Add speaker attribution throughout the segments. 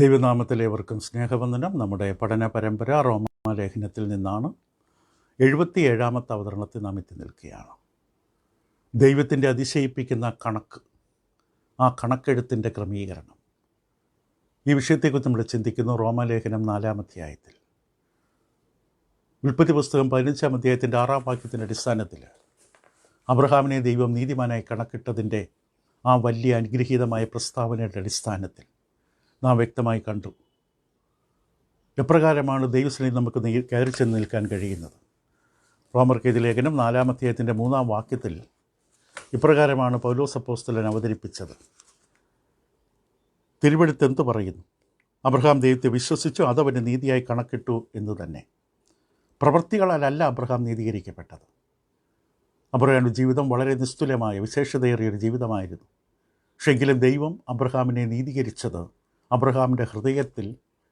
Speaker 1: ദൈവനാമത്തിലേവർക്കും സ്നേഹവന്ദനം. നമ്മുടെ പഠന പരമ്പര റോമാലേഖനത്തിൽ നിന്നാണ്. 77-ാമത്തെ അവതരണത്തിൽ നാം എത്തി നിൽക്കുകയാണ്. ദൈവത്തിൻ്റെ അതിശയിപ്പിക്കുന്ന കണക്ക്, ആ കണക്കെഴുത്തിൻ്റെ ക്രമീകരണം, ഈ വിഷയത്തെക്കുറിച്ച് നമ്മൾ ചിന്തിക്കുന്നു. റോമാലേഖനം 4-ാം അധ്യായത്തിൽ, ഉൽപ്പത്തി പുസ്തകം 15-ാം അധ്യായത്തിൻ്റെ 6-ാം വാക്യത്തിൻ്റെ അടിസ്ഥാനത്തിൽ അബ്രഹാമിനെ ദൈവം നീതിമാനായി കണക്കിട്ടതിൻ്റെ ആ വലിയ അനുഗ്രഹീതമായ പ്രസ്താവനയുടെ അടിസ്ഥാനത്തിൽ നാം വ്യക്തമായി കണ്ടു എപ്രകാരമാണ് ദൈവസന്നിധി നമുക്ക് കയറി ചെന്ന് നിൽക്കാൻ കഴിയുന്നത്. റോമർക്കെഴുതിയ ലേഖനം 4-ാം അധ്യായത്തിൻ്റെ 3-ാം വാക്യത്തിൽ ഇപ്രകാരമാണ് പൗലോസ് അപ്പോസ്തലൻ അവതരിപ്പിച്ചത്. തിരുവെഴുത്ത് എന്തു പറയുന്നു? അബ്രഹാം ദൈവത്തെ വിശ്വസിച്ചു, അതവന് നീതിയായി കണക്കിട്ടു എന്ന് തന്നെ. പ്രവൃത്തികളാലല്ല അബ്രഹാം നീതീകരിക്കപ്പെട്ടത്. അബ്രഹാമിൻ്റെ ജീവിതം വളരെ നിസ്തുലമായ വിശേഷതയേറിയൊരു ജീവിതമായിരുന്നു. പക്ഷെങ്കിലും ദൈവം അബ്രഹാമിനെ നീതീകരിച്ചത് അബ്രഹാമിൻ്റെ ഹൃദയത്തിൽ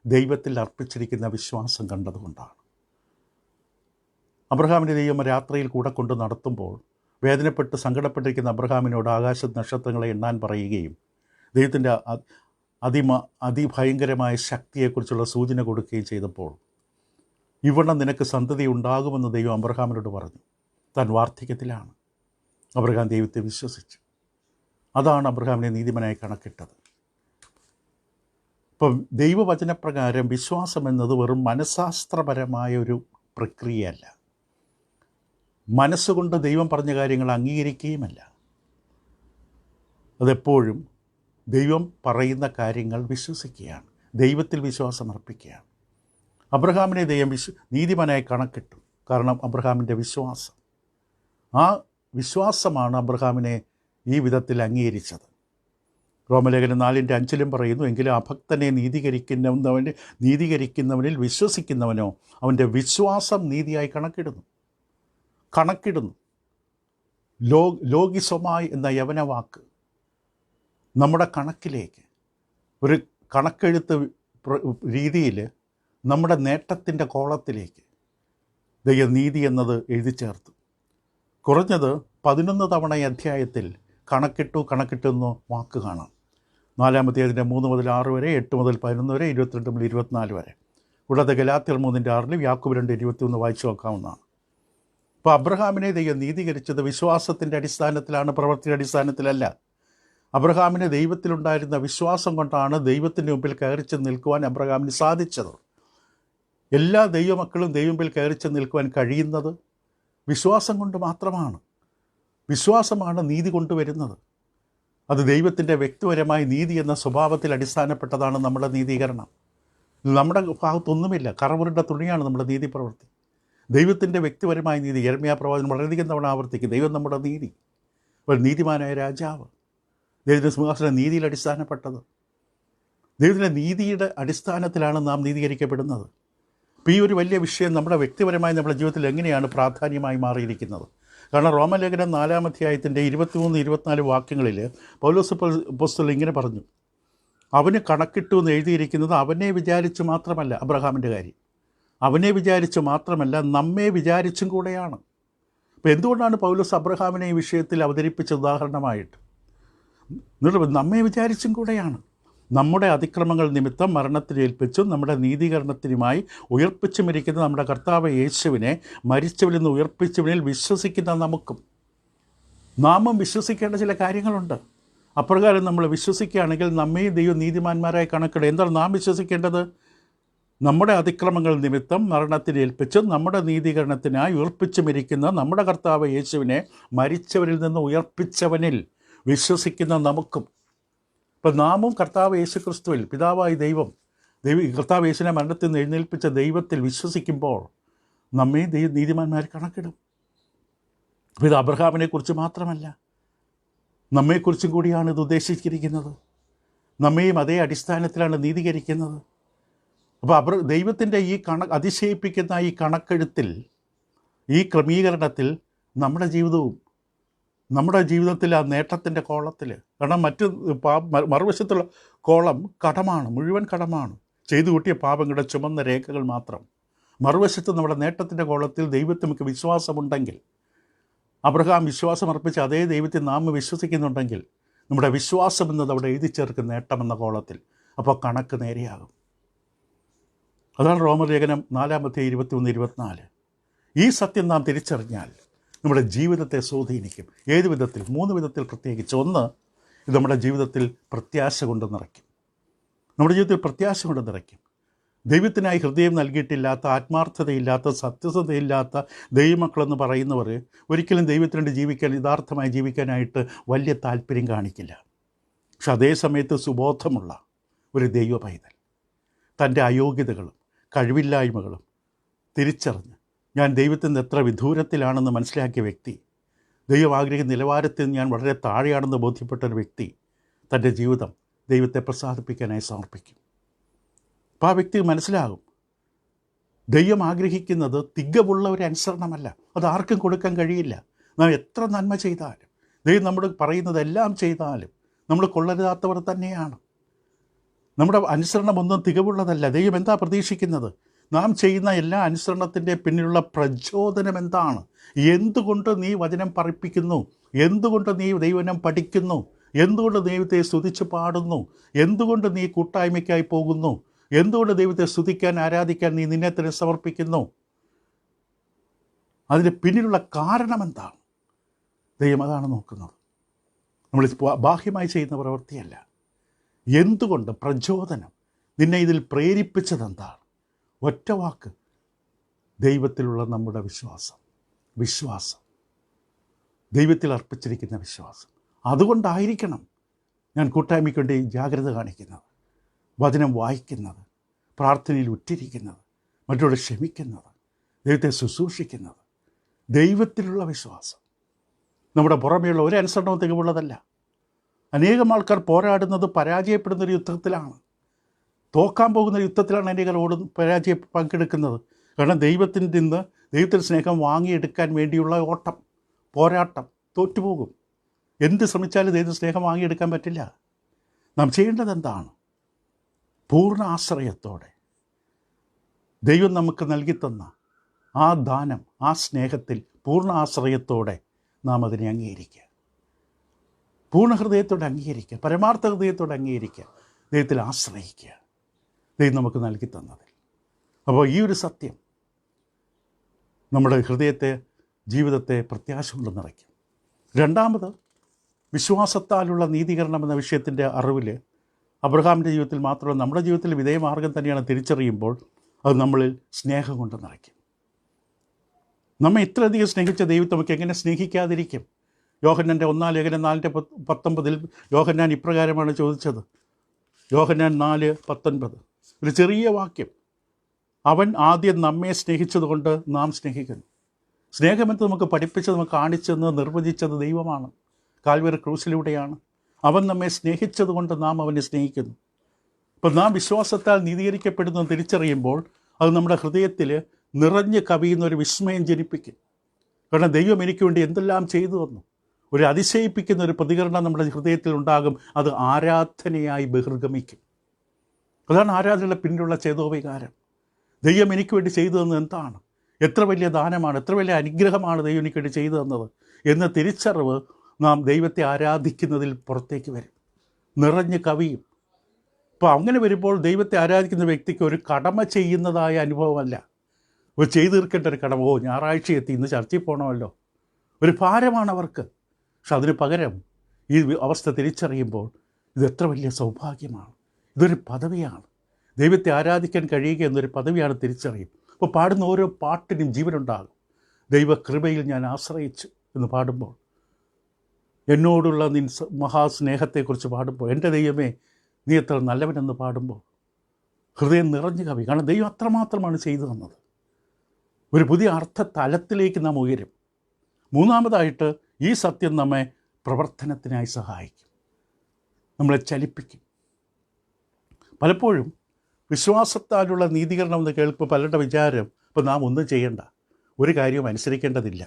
Speaker 1: ദൈവത്തിൽ അർപ്പിച്ചിരിക്കുന്ന വിശ്വാസം കണ്ടതുകൊണ്ടാണ്. അബ്രഹാമിൻ്റെ ദൈവം രാത്രിയിൽ കൂടെ കൊണ്ട് നടത്തുമ്പോൾ വേദനപ്പെട്ട് സങ്കടപ്പെട്ടിരിക്കുന്ന അബ്രഹാമിനോട് ആകാശ നക്ഷത്രങ്ങളെ എണ്ണാൻ പറയുകയും ദൈവത്തിൻ്റെ അതിഭയങ്കരമായ ശക്തിയെക്കുറിച്ചുള്ള സൂചന കൊടുക്കുകയും ചെയ്തപ്പോൾ, ഇവണ്ണം നിനക്ക് സന്തതി ഉണ്ടാകുമെന്ന് ദൈവം അബ്രഹാമിനോട് പറഞ്ഞു. താൻ വാർദ്ധക്യത്തിലാണ്. അബ്രഹാം ദൈവത്തെ വിശ്വസിച്ചു. അതാണ് അബ്രഹാമിനെ നീതിമാനായി കണക്കിട്ടത്. ഇപ്പം ദൈവവചനപ്രകാരം വിശ്വാസം എന്നത് വെറും മനഃശാസ്ത്രപരമായ ഒരു പ്രക്രിയയല്ല. മനസ്സുകൊണ്ട് ദൈവം പറഞ്ഞ കാര്യങ്ങൾ അംഗീകരിക്കുകയുമല്ല. അതെപ്പോഴും ദൈവം പറയുന്ന കാര്യങ്ങൾ വിശ്വസിക്കുകയാണ്, ദൈവത്തിൽ വിശ്വാസം അർപ്പിക്കുകയാണ്. അബ്രഹാമിനെ ദൈവം നീതിമാനായി കണക്കിട്ടു. കാരണം അബ്രഹാമിൻ്റെ വിശ്വാസം, ആ വിശ്വാസമാണ് അബ്രഹാമിനെ ഈ വിധത്തിൽ അംഗീകരിച്ചത്. റോമലേഖനം 4:5 പറയുന്നു, എങ്കിലും അഭക്തനെ നീതീകരിക്കുന്നവനിൽ വിശ്വസിക്കുന്നവനോ അവൻ്റെ വിശ്വാസം നീതിയായി കണക്കിടുന്നു. ലോകിസൊമായി എന്ന യവനവാക്ക് നമ്മുടെ കണക്കിലേക്ക്, ഒരു കണക്കെഴുത്ത് രീതിയിൽ നമ്മുടെ നേട്ടത്തിൻ്റെ കോളത്തിലേക്ക് ദൈവനീതി എന്നത് എഴുതി ചേർത്തു. കുറഞ്ഞത് 11 തവണ ഈ അധ്യായത്തിൽ കണക്കിട്ടുന്ന വാക്ക് കാണാം. 4-ാം അധ്യായത്തിൻ്റെ 3 മുതൽ 6 വരെ, 8 മുതൽ 11 വരെ, 22 മുതൽ 24 വരെ. കൂടാതെ ഗലാത്യർ 3:6, യാക്കോബ് 2:21 വായിച്ചു നോക്കാവുന്നതാണ്. അപ്പോൾ അബ്രഹാമിനെ ദൈവം നീതീകരിച്ചത് വിശ്വാസത്തിൻ്റെ അടിസ്ഥാനത്തിലാണ്, പ്രവൃത്തിയുടെ അടിസ്ഥാനത്തിലല്ല. അബ്രഹാമിന് ദൈവത്തിലുണ്ടായിരുന്ന വിശ്വാസം കൊണ്ടാണ് ദൈവത്തിൻ്റെ മുമ്പിൽ കയറിച്ച് നിൽക്കുവാൻ അബ്രഹാമിന് സാധിച്ചത്. എല്ലാ ദൈവമക്കളും ദൈവമുമ്പിൽ കയറിച്ച് നിൽക്കുവാൻ കഴിയുന്നത് വിശ്വാസം കൊണ്ട് മാത്രമാണ്. വിശ്വാസമാണ് നീതി കൊണ്ടുവരുന്നത്. അത് ദൈവത്തിൻ്റെ വ്യക്തിപരമായ നീതി എന്ന സ്വഭാവത്തിൽ അടിസ്ഥാനപ്പെട്ടതാണ് നമ്മുടെ നീതീകരണം. നമ്മുടെ ഭാഗത്തൊന്നുമില്ല, കറവുരുണ്ട തുണിയാണ് നമ്മുടെ നീതി പ്രവൃത്തി. ദൈവത്തിൻ്റെ വ്യക്തിപരമായ നീതി യെരമ്യാ പ്രവാചകൻ വളരെയധികം തവണ ആവർത്തിക്കും. ദൈവം നമ്മുടെ നീതി, ഒരു നീതിമാനായ രാജാവ്, ദൈവത്തിൻ്റെ സിംഹാസനം നീതിയിൽ അടിസ്ഥാനപ്പെട്ടത്. ദൈവത്തിൻ്റെ നീതിയുടെ അടിസ്ഥാനത്തിലാണ് നാം നീതീകരിക്കപ്പെടുന്നത്. അപ്പോൾ ഈ ഒരു വലിയ വിഷയം നമ്മുടെ വ്യക്തിപരമായി നമ്മുടെ ജീവിതത്തിൽ എങ്ങനെയാണ് പ്രാധാന്യമായി മാറിയിരിക്കുന്നത്? കാരണം റോമലേഖനം 4-ാം അധ്യായത്തിൻ്റെ 23-24 വാക്യങ്ങളിൽ പൗലോസ് അപ്പോസ്തലൻ ഇങ്ങനെ പറഞ്ഞു, അവന് കണക്കിട്ടു എന്ന് എഴുതിയിരിക്കുന്നത് അവനെ വിചാരിച്ച് മാത്രമല്ല, അബ്രഹാമിൻ്റെ കാര്യം അവനെ വിചാരിച്ച് മാത്രമല്ല, നമ്മെ വിചാരിച്ചും കൂടെയാണ്. അപ്പോൾ എന്തുകൊണ്ടാണ് പൗലോസ് അബ്രഹാമിനെ ഈ വിഷയത്തിൽ അവതരിപ്പിച്ച ഉദാഹരണമായിട്ട്? നമ്മെ വിചാരിച്ചും കൂടെയാണ്. നമ്മുടെ അതിക്രമങ്ങൾ നിമിത്തം മരണത്തിലേൽപ്പിച്ചും നമ്മുടെ നീതീകരണത്തിനുമായി ഉയർപ്പിച്ചുമിരിക്കുന്ന നമ്മുടെ കർത്താവ് യേശുവിനെ മരിച്ചവരിൽ നിന്ന് ഉയർപ്പിച്ചവനിൽ വിശ്വസിക്കുന്ന നമുക്കും, നാമും വിശ്വസിക്കേണ്ട ചില കാര്യങ്ങളുണ്ട്. അപ്രകാരം നമ്മൾ വിശ്വസിക്കുകയാണെങ്കിൽ നമ്മെ ദൈവം നീതിമാന്മാരായി കണക്കിടും. എന്താണ് നാം വിശ്വസിക്കേണ്ടത്? നമ്മുടെ അതിക്രമങ്ങൾ നിമിത്തം മരണത്തിലേൽപ്പിച്ചും നമ്മുടെ നീതീകരണത്തിനായി ഉയർപ്പിച്ചുമിരിക്കുന്ന നമ്മുടെ കർത്താവ് യേശുവിനെ മരിച്ചവരിൽ നിന്ന് ഉയർപ്പിച്ചവനിൽ വിശ്വസിക്കുന്ന നമുക്കും. അപ്പോൾ നാമും കർത്താവ് യേശു ക്രിസ്തുവിൽ, പിതാവായി കർത്താവ് യേശുവിനെ മരണത്തിൽ നിന്ന് എഴുന്നേൽപ്പിച്ച ദൈവത്തിൽ വിശ്വസിക്കുമ്പോൾ നമ്മെ നീതിമാന്മാർ കണക്കിടും. അപ്പോൾ ഇത് അബ്രഹാമിനെക്കുറിച്ച് മാത്രമല്ല, നമ്മെക്കുറിച്ചും കൂടിയാണ് ഇത് ഉദ്ദേശിച്ചിരിക്കുന്നത്. നമ്മയും അതേ അടിസ്ഥാനത്തിലാണ് നീതീകരിക്കുന്നത്. അപ്പോൾ ദൈവത്തിൻ്റെ ഈ അതിശയിപ്പിക്കുന്ന ഈ കണക്കെഴുത്തിൽ, ഈ ക്രമീകരണത്തിൽ നമ്മുടെ ജീവിതത്തിൽ ആ നേട്ടത്തിൻ്റെ കോളത്തിൽ, കാരണം മറുവശത്തുള്ള കോളം കടമാണ്, മുഴുവൻ കടമാണ്, ചെയ്തു കൂട്ടിയ പാപങ്ങളുടെ ചുമന്ന രേഖകൾ മാത്രം. മറുവശത്ത് നമ്മുടെ നേട്ടത്തിൻ്റെ കോളത്തിൽ ദൈവത്തിൽ നമുക്ക് വിശ്വാസമുണ്ടെങ്കിൽ, അബ്രഹാം വിശ്വാസം അർപ്പിച്ച അതേ ദൈവത്തിൽ നാം വിശ്വസിക്കുന്നുണ്ടെങ്കിൽ, നമ്മുടെ വിശ്വാസം എന്നത് അവിടെ എഴുതി ചേർക്കുന്ന നേട്ടമെന്ന കോളത്തിൽ അപ്പോൾ കണക്ക് നേരെയാകും. അതാണ് റോമർ ലേഖനം 4:21-24. ഈ സത്യം നാം തിരിച്ചറിഞ്ഞാൽ നമ്മുടെ ജീവിതത്തെ സ്വാധീനിക്കും. ഏത് വിധത്തിൽ? 3 വിധത്തിൽ പ്രത്യേകിച്ച്. ഒന്ന്, ഇത് നമ്മുടെ ജീവിതത്തിൽ പ്രത്യാശ കൊണ്ട് നിറയ്ക്കും. നമ്മുടെ ജീവിതത്തിൽ പ്രത്യാശ കൊണ്ട് നിറയ്ക്കും. ദൈവത്തിനായി ഹൃദയം നൽകിയിട്ടില്ലാത്ത, ആത്മാർത്ഥതയില്ലാത്ത, സത്യസന്ധതയില്ലാത്ത ദൈവമക്കളെന്ന് പറയുന്നവർ ഒരിക്കലും ദൈവത്തിന് വേണ്ടി ജീവിക്കാൻ, യഥാർത്ഥമായി ജീവിക്കാനായിട്ട് വലിയ താല്പര്യം കാണിക്കില്ല. പക്ഷെ അതേ സമയത്ത് സുബോധമുള്ള ഒരു ദൈവ പൈതൽ തൻ്റെ അയോഗ്യതകളും കഴിവില്ലായ്മകളും തിരിച്ചറിഞ്ഞ് ഞാൻ ദൈവത്തിൽ നിന്ന് എത്ര വിദൂരത്തിലാണെന്ന് മനസ്സിലാക്കിയ വ്യക്തി, ദൈവം ആഗ്രഹിക്കുന്ന നിലവാരത്തിൽ ഞാൻ വളരെ താഴെയാണെന്ന് ബോധ്യപ്പെട്ടൊരു വ്യക്തി തൻ്റെ ജീവിതം ദൈവത്തെ പ്രസാദിപ്പിക്കാനായി സമർപ്പിക്കും. അപ്പോൾ ആ വ്യക്തി മനസ്സിലാകും, ദൈവം ആഗ്രഹിക്കുന്നത് തികവുള്ള ഒരു അനുസരണമല്ല. അത് ആർക്കും കൊടുക്കാൻ കഴിയില്ല. നാം എത്ര നന്മ ചെയ്താലും, ദൈവം നമ്മൾ പറയുന്നതെല്ലാം ചെയ്താലും നമ്മൾ കൊള്ളരുതാത്തവർ തന്നെയാണ്. നമ്മുടെ അനുസരണമൊന്നും തികവുള്ളതല്ല. ദൈവം എന്താ പ്രതീക്ഷിക്കുന്നത്? നാം ചെയ്യുന്ന എല്ലാ അനുസരണത്തിൻ്റെ പിന്നിലുള്ള പ്രചോദനം എന്താണ്? എന്തുകൊണ്ട് നീ വചനം പറയിപ്പിക്കുന്നു? എന്തുകൊണ്ട് നീ ദൈവനം പഠിക്കുന്നു? എന്തുകൊണ്ട് ദൈവത്തെ സ്തുതിച്ച് പാടുന്നു? എന്തുകൊണ്ട് നീ കൂട്ടായ്മയ്ക്കായി പോകുന്നു? എന്തുകൊണ്ട് ദൈവത്തെ സ്തുതിക്കാൻ, ആരാധിക്കാൻ നീ നിന്നെ തന്നെ സമർപ്പിക്കുന്നു? അതിന് പിന്നിലുള്ള കാരണം എന്താണ്? ദൈവം അതാണ് നോക്കുന്നത്. നമ്മൾ ബാഹ്യമായി ചെയ്യുന്ന പ്രവൃത്തിയല്ല. എന്തുകൊണ്ട്? പ്രചോദനം. നിന്നെ ഇതിൽ പ്രേരിപ്പിച്ചതെന്താണ്? ഒറ്റ വാക്ക്, ദൈവത്തിലുള്ള നമ്മുടെ വിശ്വാസം, ദൈവത്തിൽ അർപ്പിച്ചിരിക്കുന്ന വിശ്വാസം. അതുകൊണ്ടായിരിക്കണം ഞാൻ കൂട്ടായ്മയ്ക്ക് വേണ്ടി ജാഗ്രത കാണിക്കുന്നത്, വചനം വായിക്കുന്നത്, പ്രാർത്ഥനയിൽ ഉറ്റിരിക്കുന്നത്, മറ്റുള്ളവരെ ക്ഷമിക്കുന്നത്, ദൈവത്തെ ശുശ്രൂഷിക്കുന്നത്. ദൈവത്തിലുള്ള വിശ്വാസം. നമ്മുടെ പുറമേയുള്ള ഒരു അനുസരണവും തികവുള്ളതല്ല. അനേകം ആൾക്കാർ പോരാടുന്നത് പരാജയപ്പെടുന്നൊരു യുദ്ധത്തിലാണ്. തോക്കാൻ പോകുന്ന യുദ്ധത്തിലാണ് അനേകർ പങ്കെടുക്കുന്നത്. കാരണം ദൈവത്തിൽ നിന്ന് ദൈവത്തിൻ്റെ സ്നേഹം വാങ്ങിയെടുക്കാൻ വേണ്ടിയുള്ള ഓട്ടം, പോരാട്ടം. തോറ്റുപോകും. എന്ത് ശ്രമിച്ചാലും ദൈവത്തിൻ്റെ സ്നേഹം വാങ്ങിയെടുക്കാൻ പറ്റില്ല. നാം ചെയ്യേണ്ടത് എന്താണ്? പൂർണ്ണ ആശ്രയത്തോടെ ദൈവം നമുക്ക് നൽകിത്തന്ന ആ ദാനം, ആ സ്നേഹത്തിൽ പൂർണ്ണ ആശ്രയത്തോടെ നാം അതിനെ അംഗീകരിക്കുക. പൂർണ്ണ ഹൃദയത്തോടെ അംഗീകരിക്കുക, പരമാർത്ഥ ഹൃദയത്തോടെ അംഗീകരിക്കുക, ദൈവത്തിൽ ആശ്രയിക്കുക, ദൈവം നമുക്ക് നൽകി തന്നതിൽ. അപ്പോൾ ഈ ഒരു സത്യം നമ്മുടെ ഹൃദയത്തെ, ജീവിതത്തെ പ്രത്യാശ കൊണ്ട് നിറയ്ക്കും. രണ്ടാമത്, വിശ്വാസത്താലുള്ള നീതീകരണം എന്ന വിഷയത്തിൻ്റെ അറിവിൽ അബ്രഹാമിൻ്റെ ജീവിതത്തിൽ മാത്രമല്ല നമ്മുടെ ജീവിതത്തിൽ ഇതേ മാർഗം തന്നെയാണ് തിരിച്ചറിയുമ്പോൾ അത് നമ്മളിൽ സ്നേഹം കൊണ്ട് നിറയ്ക്കും. നമ്മെ ഇത്രയധികം സ്നേഹിച്ച ദൈവത്തെ നമുക്ക് എങ്ങനെ സ്നേഹിക്കാതിരിക്കും? യോഹന്നാൻ്റെ 1 ലേഖനം 4:19 യോഹന്നാൻ ഇപ്രകാരമാണ് ചോദിച്ചത്. യോഹന്നാൻ 4:19, ഒരു ചെറിയ വാക്യം. അവൻ ആദ്യം നമ്മെ സ്നേഹിച്ചതുകൊണ്ട് നാം സ്നേഹിക്കുന്നു. സ്നേഹമെന്ന് നമുക്ക് പഠിപ്പിച്ചത്, നമുക്ക് കാണിച്ചെന്ന് നിർവചിച്ചത് ദൈവമാണ്. കാൽവരി ക്രൂസിലൂടെയാണ്. അവൻ നമ്മെ സ്നേഹിച്ചതുകൊണ്ട് നാം അവനെ സ്നേഹിക്കുന്നു. അപ്പോൾ നാം വിശ്വാസത്താൽ നീതീകരിക്കപ്പെടുന്നത് തിരിച്ചറിയുമ്പോൾ അത് നമ്മുടെ ഹൃദയത്തിൽ നിറഞ്ഞ് കവിയുന്ന ഒരു വിസ്മയം ജനിപ്പിക്കും. കാരണം ദൈവം എനിക്ക് വേണ്ടി എന്തെല്ലാം ചെയ്തു തന്നു. ഒരു അതിശയിപ്പിക്കുന്ന ഒരു പ്രതികരണം നമ്മുടെ ഹൃദയത്തിൽ ഉണ്ടാകും. അത് ആരാധനയായി ബഹിർഗമിക്കും. അതാണ് ആരാധനയുടെ പിന്നിലുള്ള ചേതോവികാരം. ദൈവം എനിക്ക് വേണ്ടി ചെയ്തു തന്നത് എന്താണ്? എത്ര വലിയ ദാനമാണ്, എത്ര വലിയ അനുഗ്രഹമാണ് ദൈവം എനിക്ക് വേണ്ടി ചെയ്തു തന്നത് എന്ന തിരിച്ചറിവ് നാം ദൈവത്തെ ആരാധിക്കുന്നതിൽ പുറത്തേക്ക് വരും, നിറഞ്ഞ് കവിയും. അപ്പോൾ അങ്ങനെ വരുമ്പോൾ ദൈവത്തെ ആരാധിക്കുന്ന വ്യക്തിക്ക് ഒരു കടമ ചെയ്യുന്നതായ അനുഭവമല്ല, ഒരു ചെയ്തു തീർക്കേണ്ട ഒരു കടമ. ഞായറാഴ്ച എത്തി, ഇന്ന് ചർച്ചയിൽ പോകണമല്ലോ, ഒരു ഭാരമാണ് അവർക്ക്. പക്ഷെ അതിന് പകരം ഈ അവസ്ഥ തിരിച്ചറിയുമ്പോൾ ഇതെത്ര വലിയ സൗഭാഗ്യമാണ്, ഇതൊരു പദവിയാണ്. ദൈവത്തെ ആരാധിക്കാൻ കഴിയുക എന്നൊരു പദവിയാണ് തിരിച്ചറിയും. അപ്പോൾ പാടുന്ന ഓരോ പാട്ടിനും ജീവനുണ്ടാകും. ദൈവകൃപയിൽ ഞാൻ ആശ്രയിച്ചു എന്ന് പാടുമ്പോൾ, എന്നോടുള്ള നിൻ മഹാസ്നേഹത്തെക്കുറിച്ച് പാടുമ്പോൾ, എൻ്റെ ദൈവമേ നീ എത്ര നല്ലവനെന്ന് പാടുമ്പോൾ ഹൃദയം നിറഞ്ഞു കവി. കാരണം ദൈവം അത്രമാത്രമാണ് ചെയ്തു തന്നത്. ഒരു പുതിയ അർത്ഥ തലത്തിലേക്ക് നാം ഉയരും. മൂന്നാമതായിട്ട്, ഈ സത്യം നമ്മെ പ്രവർത്തനത്തിനായി സഹായിക്കും, നമ്മളെ ചലിപ്പിക്കും. പലപ്പോഴും വിശ്വാസത്താലുള്ള നീതീകരണം എന്ന് കേൾക്കുമ്പോൾ പലരുടെ വിചാരം ഇപ്പോൾ നാം ഒന്നും ചെയ്യേണ്ട, ഒരു കാര്യവും അനുസരിക്കേണ്ടതില്ല.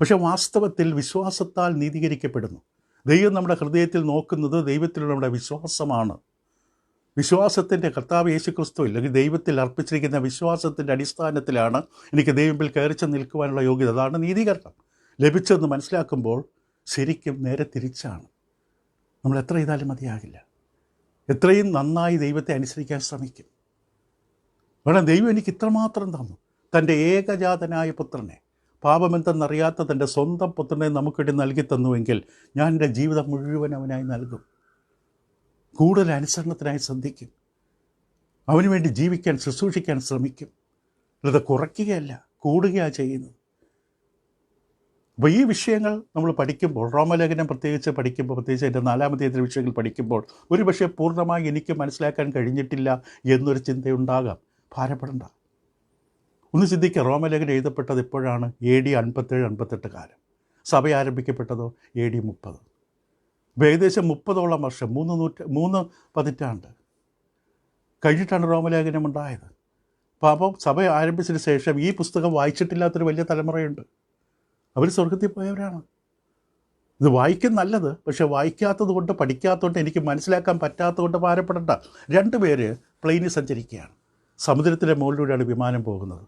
Speaker 1: പക്ഷേ വാസ്തവത്തിൽ വിശ്വാസത്താൽ നീതീകരിക്കപ്പെടുന്നു. ദൈവം നമ്മുടെ ഹൃദയത്തിൽ നോക്കുന്നത് ദൈവത്തിലുള്ള നമ്മുടെ വിശ്വാസമാണ്. വിശ്വാസത്തിൻ്റെ കർത്താവ് യേശുക്രിസ്തു അല്ലെങ്കിൽ ദൈവത്തിൽ അർപ്പിച്ചിരിക്കുന്ന വിശ്വാസത്തിൻ്റെ അടിസ്ഥാനത്തിലാണ് എനിക്ക് ദൈവത്തിൽ കയറിച്ച് നിൽക്കുവാനുള്ള യോഗ്യത. അതാണ് നീതീകരണം ലഭിച്ചതെന്ന് മനസ്സിലാക്കുമ്പോൾ ശരിക്കും നേരെ തിരിച്ചാണ്. നമ്മൾ എത്ര ചെയ്താലും മതിയാകില്ല. എത്രയും നന്നായി ദൈവത്തെ അനുസരിക്കാൻ ശ്രമിക്കും. വേണം ദൈവം എനിക്ക് ഇത്രമാത്രം തന്നു, തൻ്റെ ഏകജാതനായ പുത്രനെ, പാപമെന്തെന്നറിയാത്ത തൻ്റെ സ്വന്തം പുത്രനെ നമുക്കിടെ നൽകി തന്നുവെങ്കിൽ ഞാൻ എൻ്റെ ജീവിതം മുഴുവൻ അവനായി നൽകും. കൂടുതൽ അനുസരണത്തിനായി ശ്രദ്ധിക്കും. അവന് വേണ്ടി ജീവിക്കാൻ, ശുശ്രൂഷിക്കാൻ ശ്രമിക്കും. അല്ലാതെ കുറയ്ക്കുകയല്ല, കൂടുകയാണ് ചെയ്യുന്നത്. അപ്പോൾ ഈ വിഷയങ്ങൾ നമ്മൾ പഠിക്കുമ്പോൾ, റോമലേഖനം പ്രത്യേകിച്ച് പഠിക്കുമ്പോൾ, പ്രത്യേകിച്ച് എൻ്റെ 4-ാമത്തെ വിഷയങ്ങൾ പഠിക്കുമ്പോൾ ഒരുപക്ഷെ പൂർണ്ണമായി എനിക്ക് മനസ്സിലാക്കാൻ കഴിഞ്ഞിട്ടില്ല എന്നൊരു ചിന്തയുണ്ടാകാം. ഭാരപ്പെടേണ്ട. ഒന്ന് ചിന്തിക്കുക, റോമലേഖനം എഴുതപ്പെട്ടത് എപ്പോഴാണ്? AD 57-58 കാലം. സഭ ആരംഭിക്കപ്പെട്ടതോ AD 30. അപ്പോൾ ഏകദേശം 30ഓളം വർഷം, 3 പതിറ്റാണ്ട് കഴിഞ്ഞിട്ടാണ് റോമലേഖനം ഉണ്ടായത്. അപ്പോൾ സഭ ആരംഭിച്ചതിന് ശേഷം ഈ പുസ്തകം വായിച്ചിട്ടില്ലാത്തൊരു വലിയ തലമുറയുണ്ട്. അവർ സ്വർഗത്തിൽ പോയവരാണ്. ഇത് വായിക്കും നല്ലത്, പക്ഷെ വായിക്കാത്തത് കൊണ്ട്, പഠിക്കാത്തതുകൊണ്ട്, എനിക്ക് മനസ്സിലാക്കാൻ പറ്റാത്തതുകൊണ്ട് ഭാരപ്പെടേണ്ട. 2 പേര് പ്ലെയിനിൽ സഞ്ചരിക്കുകയാണ്. സമുദ്രത്തിൻ്റെ മുകളിലൂടെയാണ് വിമാനം പോകുന്നത്.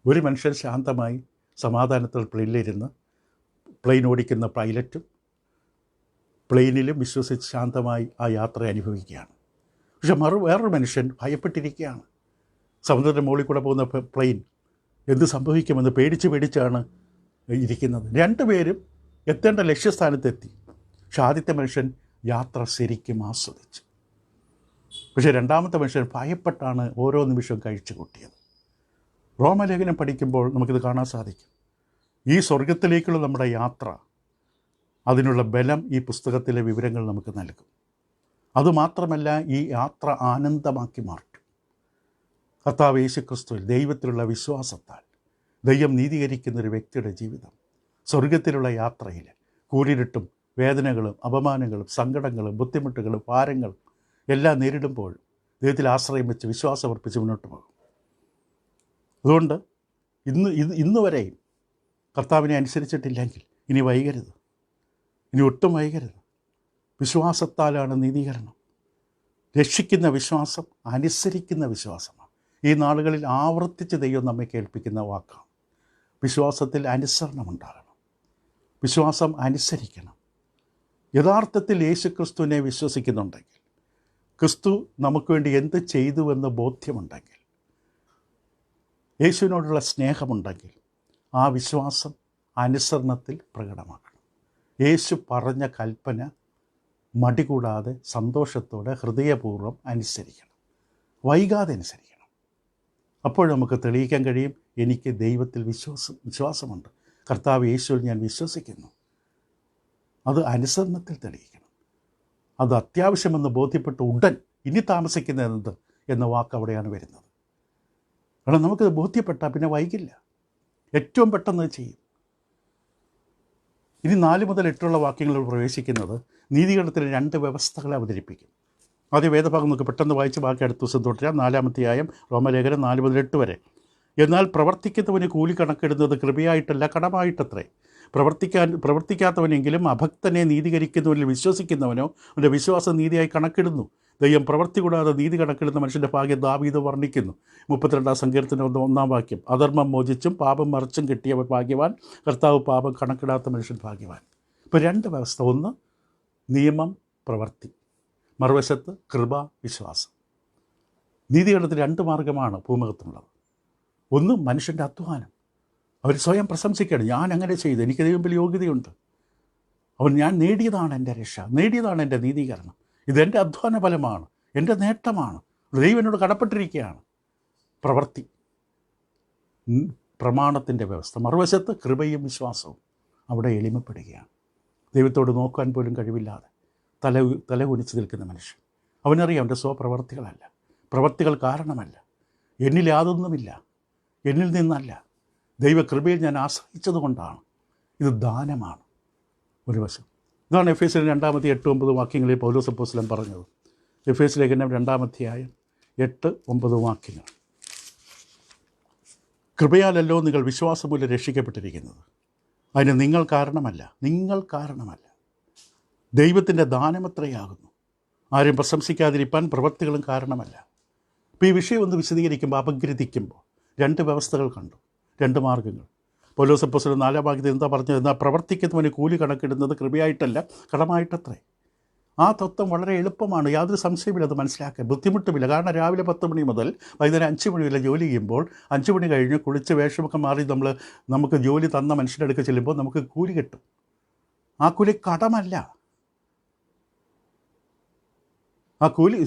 Speaker 1: ഒരു മനുഷ്യൻ ശാന്തമായി സമാധാനത്തിൽ പ്ലെയിനിലിരുന്ന് പ്ലെയിൻ ഓടിക്കുന്ന പൈലറ്റും പ്ലെയിനിലും വിശ്വസിച്ച് ശാന്തമായി ആ യാത്ര അനുഭവിക്കുകയാണ്. പക്ഷെ വേറൊരു മനുഷ്യൻ ഭയപ്പെട്ടിരിക്കുകയാണ്. സമുദ്രത്തിൻ്റെ മുകളിൽ കൂടെ പോകുന്ന പ്ലെയിൻ എന്ത് സംഭവിക്കുമെന്ന് പേടിച്ചാണ് ഇരിക്കുന്നത്. 2 പേരും എത്തേണ്ട ലക്ഷ്യസ്ഥാനത്തെത്തി. പക്ഷെ ആദ്യത്തെ മനുഷ്യൻ യാത്ര ശരിക്കും ആസ്വദിച്ചു. പക്ഷേ 2ാമത്തെ മനുഷ്യൻ ഭയപ്പെട്ടാണ് ഓരോ നിമിഷവും കഴിച്ചു കൂട്ടിയത്. റോമലേഖനം പഠിക്കുമ്പോൾ നമുക്കിത് കാണാൻ സാധിക്കും. ഈ സ്വർഗത്തിലേക്കുള്ള നമ്മുടെ യാത്ര, അതിനുള്ള ബലം ഈ പുസ്തകത്തിലെ വിവരങ്ങൾ നമുക്ക് നൽകും. അതുമാത്രമല്ല, ഈ യാത്ര ആനന്ദമാക്കി മാറ്റും. കർത്താവ് യേശുക്രിസ്തുവിൽ ദൈവത്തിലുള്ള വിശ്വാസത്താൽ ദൈവം നീതീകരിക്കുന്നൊരു വ്യക്തിയുടെ ജീവിതം സ്വർഗത്തിലുള്ള യാത്രയിൽ കൂരിരുട്ടും വേദനകളും അപമാനങ്ങളും സങ്കടങ്ങളും ബുദ്ധിമുട്ടുകളും ഭാരങ്ങളും എല്ലാം നേരിടുമ്പോൾ ദൈവത്തിൽ ആശ്രയം വെച്ച് വിശ്വാസമർപ്പിച്ച് മുന്നോട്ട് പോകും. അതുകൊണ്ട് ഇന്ന് വരെയും കർത്താവിനെ അനുസരിച്ചിട്ടില്ലെങ്കിൽ ഇനി വൈകരുത്, ഇനി ഒട്ടും വൈകരുത്. വിശ്വാസത്താലാണ് നീതീകരണം. രക്ഷിക്കുന്ന വിശ്വാസം അനുസരിക്കുന്ന വിശ്വാസമാണ്. ഈ നാളുകളിൽ ആവർത്തിച്ച് ദൈവം നമ്മെ കേൾപ്പിക്കുന്ന വാക്കാണ്. വിശ്വാസത്തിൽ അനുസരണമുണ്ടാകണം. വിശ്വാസം അനുസരിക്കണം. യഥാർത്ഥത്തിൽ യേശുക്രിസ്തുവിനെ വിശ്വസിക്കുന്നുണ്ടെങ്കിൽ, ക്രിസ്തു നമുക്ക് വേണ്ടി എന്ത് ചെയ്തുവെന്ന് ബോധ്യമുണ്ടെങ്കിൽ, യേശുവിനോടുള്ള സ്നേഹമുണ്ടെങ്കിൽ, ആ വിശ്വാസം അനുസരണത്തിൽ പ്രകടമാക്കണം. യേശു പറഞ്ഞ കൽപ്പന മടി കൂടാതെ സന്തോഷത്തോടെ ഹൃദയപൂർവ്വം അനുസരിക്കണം, വൈകാതെ അനുസരിക്കണം. അപ്പോൾ നമുക്ക് തെളിയിക്കാൻ കഴിയും, എനിക്ക് ദൈവത്തിൽ വിശ്വാസമുണ്ട്, കർത്താവ് യേശുവിൽ ഞാൻ വിശ്വസിക്കുന്നു. അത് അനുസരണത്തിൽ തെളിയിക്കണം. അത് അത്യാവശ്യമെന്ന് ബോധ്യപ്പെട്ട് ഉടൻ, ഇനി താമസിക്കുന്നത് എന്ന വാക്ക് അവിടെയാണ് വരുന്നത്. കാരണം നമുക്കത് ബോധ്യപ്പെട്ടാൽ പിന്നെ വൈകില്ല, ഏറ്റവും പെട്ടെന്ന് ചെയ്യും. ഇനി 4 മുതൽ 8 വാക്യങ്ങളിൽ പ്രവേശിക്കുന്നത് നീതീകരണത്തിന് 2 വ്യവസ്ഥകളെ അവതരിപ്പിക്കും. ആദ്യം വേദഭാഗം നമുക്ക് പെട്ടെന്ന് വായിച്ച് ബാക്കി അടുത്ത ദിവസം തുടരാം. 4-ാം അധ്യായം റോമലേഖനം 4 മുതൽ 8 വരെ. എന്നാൽ പ്രവർത്തിക്കുന്നവന് കൂലി കണക്കിടുന്നത് കൃപയായിട്ടല്ല, കടമായിട്ടത്രേ. പ്രവർത്തിക്കാത്തവനെങ്കിലും അഭക്തനെ നീതീകരിക്കുന്നവനിൽ വിശ്വസിക്കുന്നവനോ അവൻ്റെ വിശ്വാസം നീതിയായി കണക്കിടുന്നു. ദൈവം പ്രവൃത്തി കൂടാതെ നീതി കണക്കിടുന്ന മനുഷ്യൻ്റെ ഭാഗ്യം ദാവീദ് വർണ്ണിക്കുന്നു. 32-ാം സങ്കീർത്തനം 1-ാം വാക്യം. അധർമ്മം മോചിച്ചും പാപം മറച്ചും കിട്ടിയവൻ ഭാഗ്യവാൻ, കർത്താവ് പാപം കണക്കിടാത്ത മനുഷ്യൻ ഭാഗ്യവാൻ. ഇപ്പോൾ 2 വ്യവസ്ഥ. ഒന്ന് നിയമം, പ്രവൃത്തി. മറുവശത്ത് കൃപ, വിശ്വാസം. നീതീകരണത്തിന് 2 മാർഗമാണ് ഭൂമുഖത്തുള്ളത്. ഒന്ന് മനുഷ്യൻ്റെ അധ്വാനം. അവർ സ്വയം പ്രശംസിക്കണം, ഞാൻ അങ്ങനെ ചെയ്തു, എനിക്ക് ദൈവത്തിൽ യോഗ്യതയുണ്ട്, ഞാൻ നേടിയതാണ് എൻ്റെ രക്ഷ, നേടിയതാണ് എൻ്റെ നീതീകരണം, ഇതെൻ്റെ അധ്വാന ഫലമാണ്, എൻ്റെ നേട്ടമാണ്, ദൈവം എന്നോട് കടപ്പെട്ടിരിക്കുകയാണ്. പ്രവൃത്തി, പ്രമാണത്തിൻ്റെ വ്യവസ്ഥ. മറുവശത്ത് കൃപയും വിശ്വാസവും. അവിടെ എളിമപ്പെടുകയാണ്. ദൈവത്തോട് നോക്കാൻ പോലും കഴിവില്ലാതെ തല കുനിച്ച് നിൽക്കുന്ന മനുഷ്യൻ. അവനറിയാം അവൻ്റെ സ്വപ്രവർത്തികളല്ല, പ്രവർത്തികൾ കാരണമല്ല, എന്നിൽ യാതൊന്നുമില്ല, എന്നിൽ നിന്നല്ല, ദൈവകൃപയിൽ ഞാൻ ആശ്രയിച്ചത് കൊണ്ടാണ്, ഇത് ദാനമാണ്. ഒരു വശം ഇതാണ് എഫേസ്യർ 2-ാമത്തെ 8-9 വാക്യങ്ങളിൽ പൗലോസ് അപ്പോസ്തലൻ പറഞ്ഞത്. എഫേസ്യ ലേഖനം 2-ാം അധ്യായം 8-9 വാക്യങ്ങൾ. കൃപയാലല്ലോ നിങ്ങൾ വിശ്വാസം മൂലം രക്ഷിക്കപ്പെട്ടിരിക്കുന്നത്, അതിന് നിങ്ങൾ കാരണമല്ല, ദൈവത്തിൻ്റെ ദാനമത്രയാകുന്നു. ആരും പ്രശംസിക്കാതിരിപ്പാൻ പ്രവൃത്തികളും കാരണമല്ല. അപ്പോൾ ഈ വിഷയം ഒന്ന് വിശദീകരിക്കുമ്പോൾ, അപഗ്രഥിക്കുമ്പോൾ 2 വ്യവസ്ഥകൾ കണ്ടു, 2 മാർഗ്ഗങ്ങൾ. പൗലോസ് അപ്പോസ്തലൻ 4-ാം വാക്യത്തിൽ എന്താ പറഞ്ഞത്? എന്നാൽ പ്രവർത്തിക്കുന്നവന് കൂലി കണക്കിടുന്നത് കൃപയായിട്ടല്ല, കടമായിട്ടത്രേ. ആ തത്വം വളരെ എളുപ്പമാണ്, യാതൊരു സംശയമില്ല അത് മനസ്സിലാക്കാൻ, ബുദ്ധിമുട്ടുമില്ല. കാരണം രാവിലെ 10 മണി മുതൽ വൈകുന്നേരം 5 മണി വരെ ജോലി ചെയ്യുമ്പോൾ 5 മണി കഴിഞ്ഞ് കുളിച്ച് വേഷമൊക്കെ മാറി നമുക്ക് ജോലി തന്ന മനുഷ്യൻ്റെ അടുക്ക് ചെല്ലുമ്പോൾ നമുക്ക് കൂലി കിട്ടും. ആ കൂലി കടമല്ല, ആ കൂലി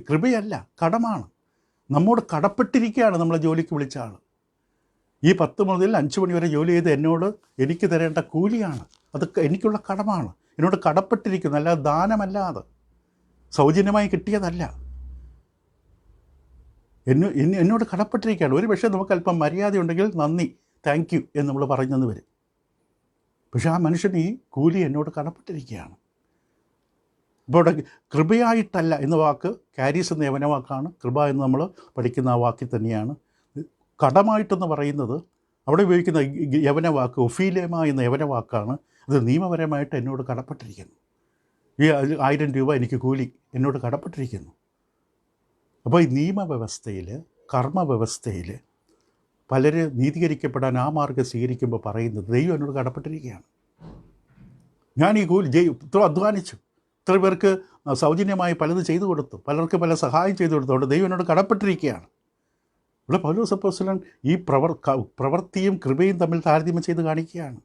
Speaker 1: കൃപയല്ല, കടമാണ്. നമ്മോട് കടപ്പെട്ടിരിക്കുകയാണ് നമ്മളെ ജോലിക്ക് വിളിച്ച ആൾ. ഈ 10 മുതൽ 5 മണി വരെ ജോലി ചെയ്ത് എനിക്ക് തരേണ്ട കൂലിയാണ്, അത് എനിക്കുള്ള കടമാണ്, എന്നോട് കടപ്പെട്ടിരിക്കുന്നു, അല്ലാതെ ദാനമല്ല, അത് സൗജന്യമായി കിട്ടിയതല്ല, എന്നോട് കടപ്പെട്ടിരിക്കുകയാണ്. ഒരു പക്ഷേ നമുക്ക് അല്പം മര്യാദ ഉണ്ടെങ്കിൽ നന്ദി, താങ്ക് യു എന്ന് നമ്മൾ പറഞ്ഞെന്ന് വരും. പക്ഷേ ആ മനുഷ്യൻ ഈ കൂലി എന്നോട് കടപ്പെട്ടിരിക്കുകയാണ്. അപ്പോൾ ഇവിടെ കൃപയായിട്ടല്ല എന്ന വാക്ക് കാരീസ് എന്ന യവനവാക്കാണ്. കൃപ എന്ന് നമ്മൾ പഠിക്കുന്ന ആ വാക്കിൽ തന്നെയാണ്. കടമായിട്ടെന്ന് പറയുന്നത് അവിടെ ഉപയോഗിക്കുന്ന യവനവാക്ക് ഒഫീലേമ എന്ന യവനവാക്കാണ്. അത് നിയമപരമായിട്ട് എന്നോട് കടപ്പെട്ടിരിക്കുന്നു. ഈ 1000 രൂപ എനിക്ക് കൂലി എന്നോട് കടപ്പെട്ടിരിക്കുന്നു. അപ്പോൾ ഈ നിയമവ്യവസ്ഥയിൽ, കർമ്മവ്യവസ്ഥയിൽ പലര് നീതീകരിക്കപ്പെടാൻ ആ മാർഗ്ഗം സ്വീകരിക്കുമ്പോൾ പറയുന്നത് ദൈവം എന്നോട് കടപ്പെട്ടിരിക്കുകയാണ്. ഞാൻ ഈ കൂലി ഇത്ര അധ്വാനിച്ചു, ഇത്ര പേർക്ക് സൗജന്യമായി പലത് ചെയ്തു കൊടുത്തു, പലർക്ക് പല സഹായം ചെയ്തു കൊടുത്തു, അവിടെ ദൈവം എന്നോട് കടപ്പെട്ടിരിക്കുകയാണ്. ഇവിടെ പൗലോസ് അപ്പോസ്തലൻ ഈ പ്രവൃത്തിയും കൃപയും തമ്മിൽ താരതമ്യം ചെയ്ത് കാണിക്കുകയാണ്.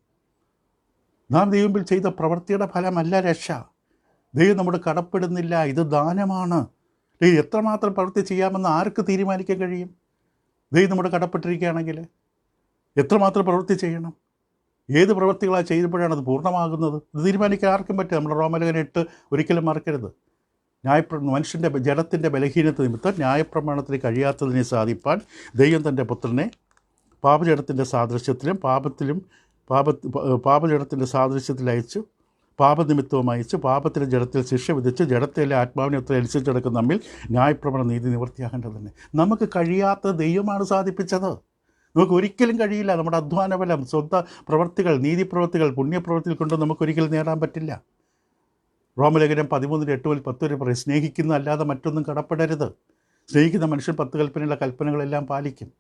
Speaker 1: നാം ദൈവത്തിൽ ചെയ്ത പ്രവൃത്തിയുടെ ഫലമല്ല രക്ഷ. ദൈവം നമ്മുടെ കടപ്പെടുന്നില്ല, ഇത് ദാനമാണ്. എത്രമാത്രം പ്രവൃത്തി ചെയ്യാമെന്ന് ആർക്ക് തീരുമാനിക്കാൻ കഴിയും? ദൈവം നമ്മുടെ കടപ്പെട്ടിരിക്കുകയാണെങ്കിൽ എത്രമാത്രം പ്രവൃത്തി ചെയ്യണം, ഏത് പ്രവൃത്തികളാണ് ചെയ്യുമ്പോഴാണ് അത് പൂർണ്ണമാകുന്നത്, ഇത് തീരുമാനിക്കാൻ ആർക്കും പറ്റും. നമ്മുടെ റോമലേഖനം 8 ഒരിക്കലും മറക്കരുത്. മനുഷ്യൻ്റെ ജഡത്തിൻ്റെ ബലഹീനത നിമിത്തം ന്യായപ്രമാണത്തിന് കഴിയാത്തതിനെ സാധിപ്പാൻ ദൈവം തൻ്റെ പുത്രനെ പാപജഡത്തിൻ്റെ സാദൃശ്യത്തിലും പാപജഡത്തിൻ്റെ സാദൃശ്യത്തിൽ അയച്ചു, പാപനിമിത്തവും അയച്ചു, പാപത്തിൻ്റെ ജഡത്തിൽ ശിക്ഷ വിധിച്ച് ജഡത്തിലെ ആത്മാവിനെ ഒത്ര അനുസരിച്ചെടുക്കുന്ന നമ്മിൽ ന്യായപ്രമാണ നീതി നിവൃത്തിയാകേണ്ടത് തന്നെ. നമുക്ക് കഴിയാത്ത ദൈവമാണ് സാധിപ്പിച്ചത്. നമുക്ക് ഒരിക്കലും കഴിയില്ല. നമ്മുടെ അധ്വാനബലം, സ്വന്തം പ്രവൃത്തികൾ, നീതിപ്രവൃത്തികൾ, പുണ്യപ്രവൃത്തികൾ കൊണ്ട് നമുക്കൊരിക്കലും നേടാൻ പറ്റില്ല. റോമലേഖനം 13:8-10 വരെ പറയും, സ്നേഹിക്കുന്ന അല്ലാതെ മറ്റൊന്നും കടപ്പെടരുത്. സ്നേഹിക്കുന്ന മനുഷ്യൻ 10 കൽപ്പനയുള്ള കൽപ്പനകളെല്ലാം പാലിക്കും.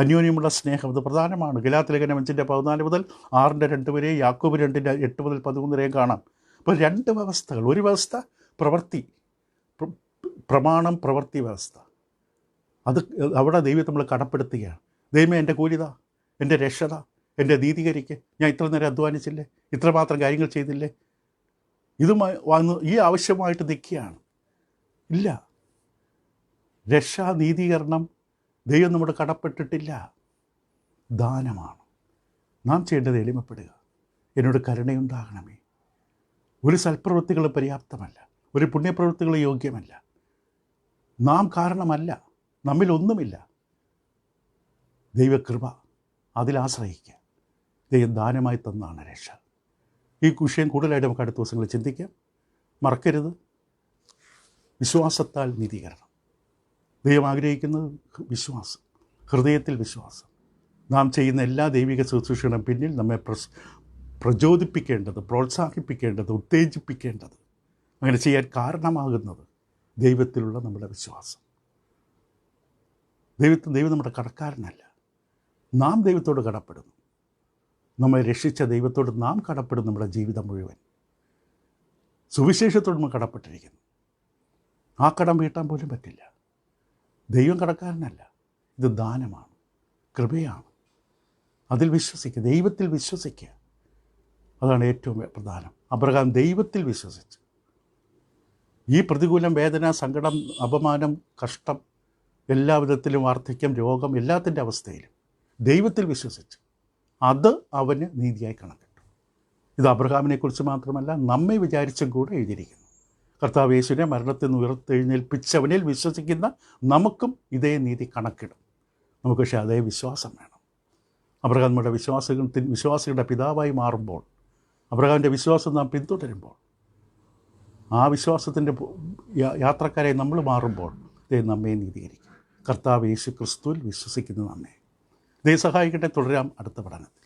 Speaker 1: അന്യോന്യമുള്ള സ്നേഹം അത് പ്രധാനമാണ്. ഗലാത്യലേഖനം 5:14 മുതൽ 6:2 വരെ, യാക്കോബ് 2:8 മുതൽ 13 വരെയും കാണാം. അപ്പോൾ 2 വ്യവസ്ഥകൾ. ഒരു വ്യവസ്ഥ പ്രവൃത്തി, പ്രമാണം, പ്രവൃത്തി വ്യവസ്ഥ. അത് അവിടെ ദൈവത്തെ നമ്മൾ കടപ്പെടുത്തുകയാണ്. ദൈവമേ എൻ്റെ കൂലിത, എൻ്റെ രക്ഷത, എൻ്റെ നീതീകരിക്ക്, ഞാൻ ഇത്ര നേരം അധ്വാനിച്ചില്ലേ, ഇത്രമാത്രം കാര്യങ്ങൾ ചെയ്തില്ലേ, ഇതുമായി വന്ന് ഈ ആവശ്യമായിട്ട് നിൽക്കുകയാണ്. ഇല്ല, രക്ഷാ നീതീകരണം ദൈവം നമ്മുടെ കടപ്പെട്ടിട്ടില്ല, ദാനമാണ്. നാം ചെയ്യേണ്ടത് എളിമപ്പെടുക, എന്നോട് കരുണയുണ്ടാകണമേ. ഒരു സൽപ്രവൃത്തികൾ പര്യാപ്തമല്ല, ഒരു പുണ്യപ്രവൃത്തികൾ യോഗ്യമല്ല, നാം കാരണമല്ല, നമ്മിലൊന്നുമില്ല. ദൈവകൃപ, അതിലാശ്രയിക്കുക. ദൈവം ദാനമായി തന്നാണ് രക്ഷ. ഈ വിഷയം കൂടുതലായിട്ട് നമുക്ക് അടുത്ത ദിവസങ്ങളിൽ ചിന്തിക്കാം. മറക്കരുത്, വിശ്വാസത്താൽ നീതീകരണം. ദൈവം ആഗ്രഹിക്കുന്നത് വിശ്വാസം, ഹൃദയത്തിൽ വിശ്വാസം. നാം ചെയ്യുന്ന എല്ലാ ദൈവിക ശുശ്രൂഷകളും പിന്നിൽ നമ്മെ പ്രചോദിപ്പിക്കേണ്ടത്, പ്രോത്സാഹിപ്പിക്കേണ്ടത്, ഉത്തേജിപ്പിക്കേണ്ടത്, അങ്ങനെ ചെയ്യാൻ കാരണമാകുന്നത് ദൈവത്തിലുള്ള നമ്മുടെ വിശ്വാസം. ദൈവം നമ്മുടെ കടക്കാരനല്ല, നാം ദൈവത്തോട് കടപ്പെടുന്നു. നമ്മെ രക്ഷിച്ച ദൈവത്തോട് നാം കടപ്പെടും. നമ്മുടെ ജീവിതം മുഴുവൻ സുവിശേഷത്തോട് നമ്മൾ കടപ്പെട്ടിരിക്കുന്നു. ആ കടം വീട്ടാൻ പോലും പറ്റില്ല. ദൈവം കടക്കാരനല്ല, ഇത് ദാനമാണ്, കൃപയാണ്. അതിൽ വിശ്വസിക്കുക, ദൈവത്തിൽ വിശ്വസിക്കുക. അതാണ് ഏറ്റവും പ്രധാനം. അബ്രഹാം ദൈവത്തിൽ വിശ്വസിച്ചു. ഈ പ്രതികൂലം, വേദന, സങ്കടം, അപമാനം, കഷ്ടം, എല്ലാ വിധത്തിലും വാർദ്ധക്യം, രോഗം, എല്ലാത്തിൻ്റെ അവസ്ഥയിലും ദൈവത്തിൽ വിശ്വസിച്ചു. അത് അവന് നീതിയായി കണക്കിട്ടു. ഇത് അബ്രഹാമിനെക്കുറിച്ച് മാത്രമല്ല, നമ്മെ വിചാരിച്ചും കൂടെ എഴുതിയിരിക്കുന്നു. കർത്താവ് യേശുവിനെ മരണത്തിൽ നിന്ന് ഉയർത്തെഴുന്നേൽപ്പിച്ചവനിൽ വിശ്വസിക്കുന്ന നമുക്കും ഇതേ നീതി കണക്കിടും. നമുക്ക് പക്ഷേ അതേ വിശ്വാസം വേണം. അബ്രഹാം നമ്മുടെ വിശ്വാസികളുടെ പിതാവായി മാറുമ്പോൾ, അബ്രഹാമിൻ്റെ വിശ്വാസം നാം പിന്തുടരുമ്പോൾ, ആ വിശ്വാസത്തിൻ്റെ യാത്രക്കാരായി നമ്മൾ മാറുമ്പോൾ ദൈവം നമ്മെ നീതീകരിക്കും. കർത്താവ് യേശു ക്രിസ്തുവിൽ വിശ്വസിക്കുന്ന നമ്മെ ദൈവം സഹായിക്കട്ടെ. തുടരാം അടുത്ത പഠനത്തിൽ.